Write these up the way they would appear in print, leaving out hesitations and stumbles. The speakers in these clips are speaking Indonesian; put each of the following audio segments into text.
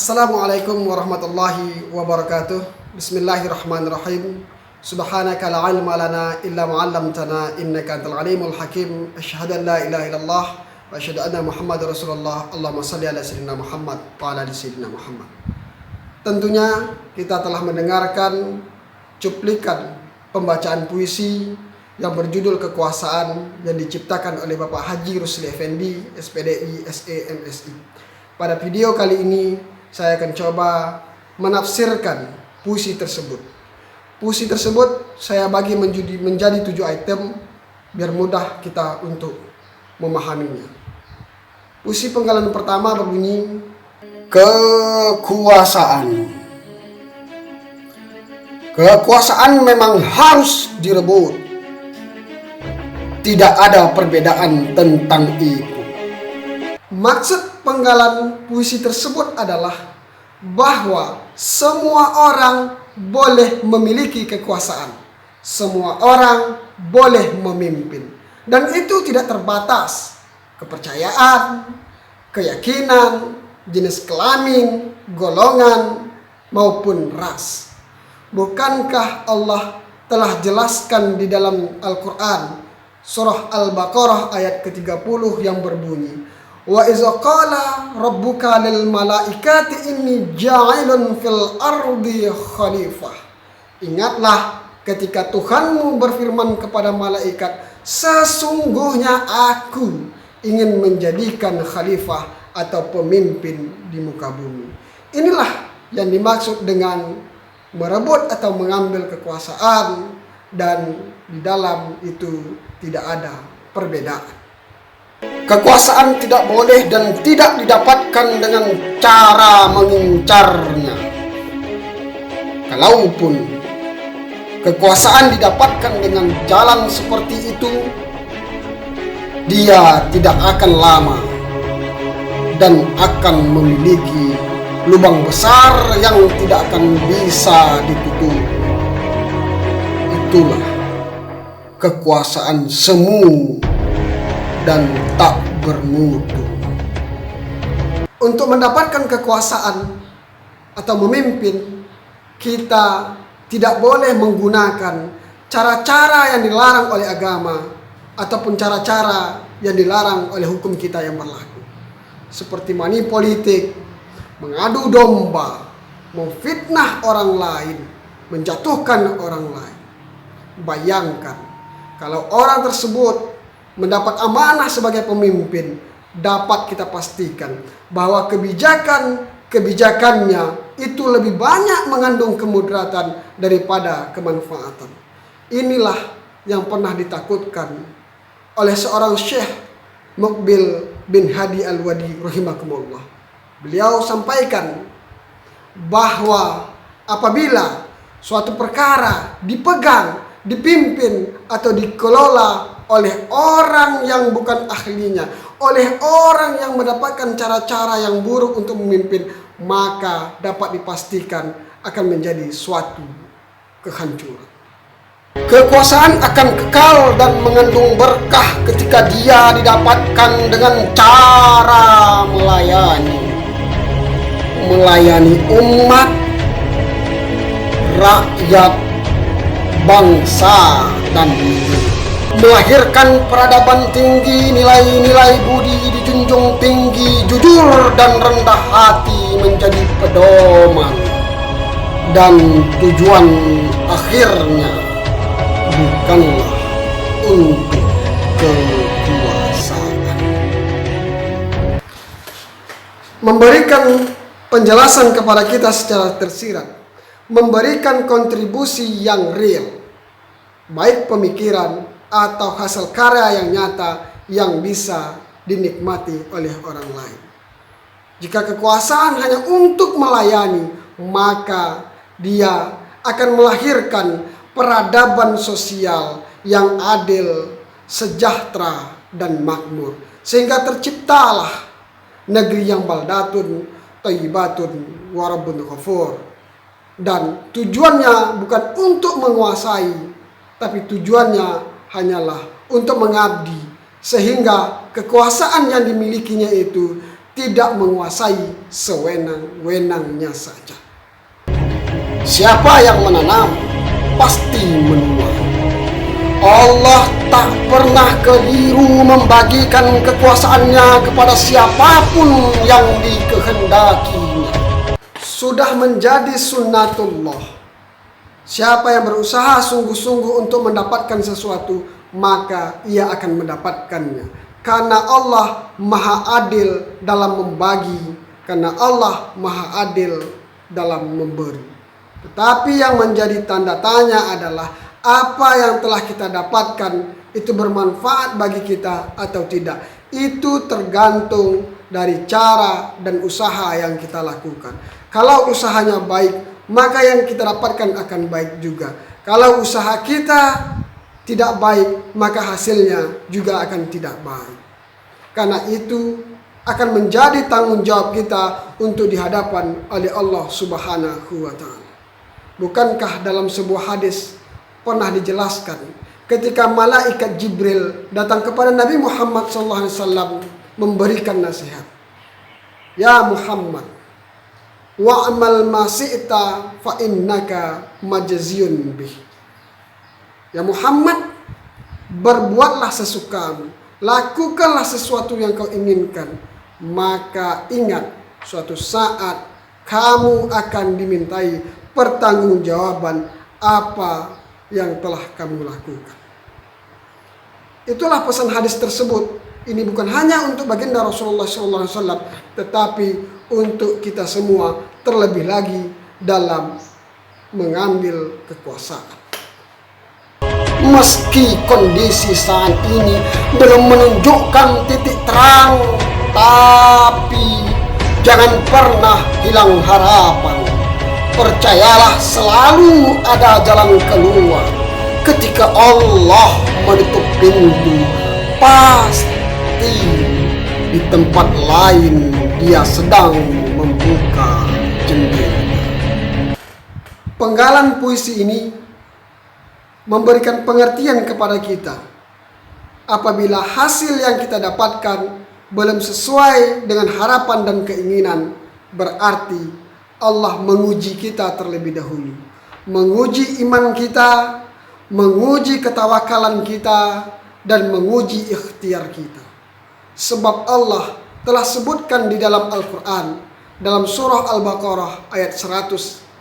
Assalamualaikum warahmatullahi wabarakatuh. Bismillahirrahmanirrahim. Subhanaka la ilma lana illa ma 'allamtana innaka antal alimul hakim. Asyhadu an la ilaha illallah wa asyhadu anna Muhammadar Rasulullah. Allahumma shalli ala sayyidina Muhammad wa ala ali sayyidina Muhammad. Tentunya kita telah mendengarkan cuplikan pembacaan puisi yang berjudul Kekuasaan yang diciptakan oleh Bapak Haji Rusli Effendi, SPDI, SE, MSI. Pada video kali ini saya akan coba menafsirkan puisi tersebut. Puisi tersebut saya bagi menjadi 7 item biar mudah kita untuk memahaminya. Puisi penggalan pertama berbunyi, kekuasaan. Kekuasaan memang harus direbut. Tidak ada perbedaan tentang itu. Maksud penggalan puisi tersebut adalah bahwa semua orang boleh memiliki kekuasaan. Semua orang boleh memimpin. Dan itu tidak terbatas kepercayaan, keyakinan, jenis kelamin, golongan, maupun ras. Bukankah Allah telah jelaskan di dalam Al-Quran surah Al-Baqarah ayat ke-30 yang berbunyi, wa iza qala rabbuka lil malaikati inni ja'ilun fil ardi khalifah. Ingatlah ketika Tuhanmu berfirman kepada malaikat, sesungguhnya aku ingin menjadikan khalifah atau pemimpin di muka bumi. Inilah yang dimaksud dengan merebut atau mengambil kekuasaan, dan di dalam itu tidak ada perbedaan. Kekuasaan tidak boleh dan tidak didapatkan dengan cara mengincarnya. Kalaupun kekuasaan didapatkan dengan jalan seperti itu, dia tidak akan lama dan akan memiliki lubang besar yang tidak akan bisa ditutup. Itulah kekuasaan semu dan tak bermutu. Untuk mendapatkan kekuasaan atau memimpin, kita tidak boleh menggunakan cara-cara yang dilarang oleh agama ataupun cara-cara yang dilarang oleh hukum kita yang berlaku, seperti money politik, mengadu domba, memfitnah orang lain, menjatuhkan orang lain. Bayangkan kalau orang tersebut mendapat amanah sebagai pemimpin, dapat kita pastikan bahwa kebijakannya itu lebih banyak mengandung kemudaratan daripada kemanfaatan. Inilah yang pernah ditakutkan oleh seorang Syekh Muqbil bin Hadi Al-Wadi rahimakumullah. Beliau sampaikan bahwa apabila suatu perkara dipegang, dipimpin atau dikelola oleh orang yang bukan ahlinya, oleh orang yang mendapatkan cara-cara yang buruk untuk memimpin, maka dapat dipastikan akan menjadi suatu kehancuran. Kekuasaan akan kekal dan mengandung berkah ketika dia didapatkan dengan cara melayani umat, rakyat, bangsa, dan melahirkan peradaban tinggi, nilai-nilai budi dijunjung tinggi, jujur dan rendah hati menjadi pedoman, dan tujuan akhirnya bukanlah untuk kekuasaan. Memberikan penjelasan kepada kita secara tersirat, memberikan kontribusi yang real, baik pemikiran atau hasil karya yang nyata yang bisa dinikmati oleh orang lain. Jika kekuasaan hanya untuk melayani, maka dia akan melahirkan peradaban sosial yang adil, sejahtera, dan makmur, sehingga terciptalah negeri yang baldatun, thayyibatun, warabun ghafur. Dan tujuannya bukan untuk menguasai, tapi tujuannya hanyalah untuk mengabdi, sehingga kekuasaan yang dimilikinya itu tidak menguasai sewenang-wenangnya saja. Siapa yang menanam pasti menuai. Allah tak pernah keliru membagikan kekuasaannya kepada siapapun yang dikehendakinya. Sudah menjadi sunnatullah. Siapa yang berusaha sungguh-sungguh untuk mendapatkan sesuatu, maka ia akan mendapatkannya. Karena Allah maha adil dalam membagi, karena Allah maha adil dalam memberi. Tetapi yang menjadi tanda tanya adalah apa yang telah kita dapatkan itu bermanfaat bagi kita atau tidak. Itu tergantung dari cara dan usaha yang kita lakukan. Kalau usahanya baik, maka yang kita dapatkan akan baik juga. Kalau usaha kita tidak baik, maka hasilnya juga akan tidak baik. Karena itu akan menjadi tanggung jawab kita untuk dihadapan oleh Allah Subhanahu wa Ta'ala. Bukankah dalam sebuah hadis pernah dijelaskan ketika malaikat Jibril datang kepada Nabi Muhammad SAW memberikan nasihat, "Ya Muhammad, wa'amal ma syi'ta fa innaka majziyun bih." Ya Muhammad, berbuatlah sesukamu, lakukanlah sesuatu yang kau inginkan, maka ingat suatu saat kamu akan dimintai pertanggungjawaban apa yang telah kamu lakukan. Itulah pesan hadis tersebut. Ini bukan hanya untuk baginda Rasulullah SAW, tetapi untuk kita semua, terlebih lagi dalam mengambil kekuasaan. Meski kondisi saat ini belum menunjukkan titik terang, tapi jangan pernah hilang harapan. Percayalah, selalu ada jalan keluar. Ketika Allah menutup pintu, pasti di tempat lain Dia sedang membuka jendela. Penggalan puisi ini memberikan pengertian kepada kita. Apabila hasil yang kita dapatkan belum sesuai dengan harapan dan keinginan, berarti Allah menguji kita terlebih dahulu, menguji iman kita, menguji ketawakalan kita, dan menguji ikhtiar kita. Sebab Allah telah sebutkan di dalam Al-Quran, dalam surah Al-Baqarah ayat 155.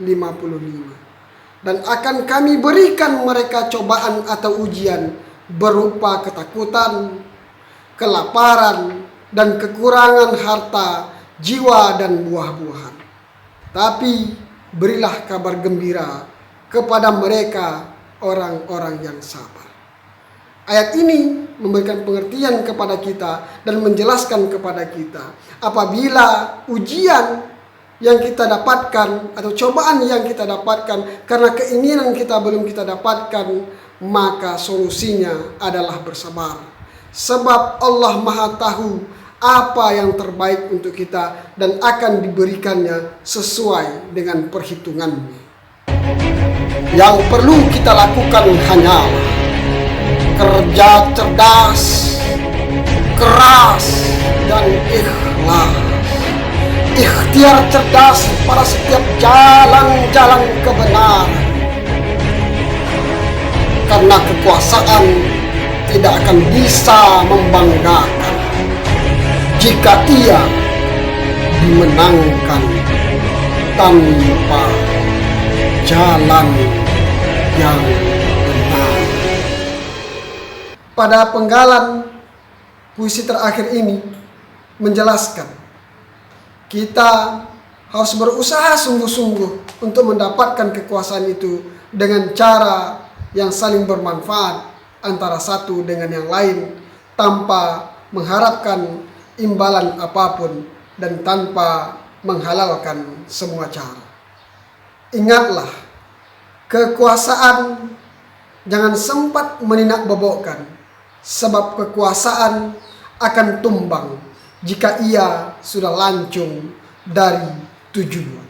Dan akan kami berikan mereka cobaan atau ujian berupa ketakutan, kelaparan, dan kekurangan harta, jiwa, dan buah-buahan. Tapi berilah kabar gembira kepada mereka orang-orang yang sabar. Ayat ini memberikan pengertian kepada kita dan menjelaskan kepada kita, apabila ujian yang kita dapatkan atau cobaan yang kita dapatkan karena keinginan kita belum kita dapatkan, maka solusinya adalah bersabar. Sebab Allah Maha Tahu apa yang terbaik untuk kita dan akan diberikannya sesuai dengan perhitungannya. Yang perlu kita lakukan hanyalah kerja cerdas, keras, dan ikhlas. Ikhtiar cerdas pada setiap jalan-jalan kebenaran. Karena kekuasaan tidak akan bisa membanggakan jika ia dimenangkan tanpa jalan yang benar. Pada penggalan puisi terakhir ini menjelaskan kita harus berusaha sungguh-sungguh untuk mendapatkan kekuasaan itu dengan cara yang saling bermanfaat antara satu dengan yang lain, tanpa mengharapkan imbalan apapun dan tanpa menghalalkan semua cara. Ingatlah, kekuasaan jangan sempat meninakbobokkan, sebab kekuasaan akan tumbang jika ia sudah lancung dari tujuan.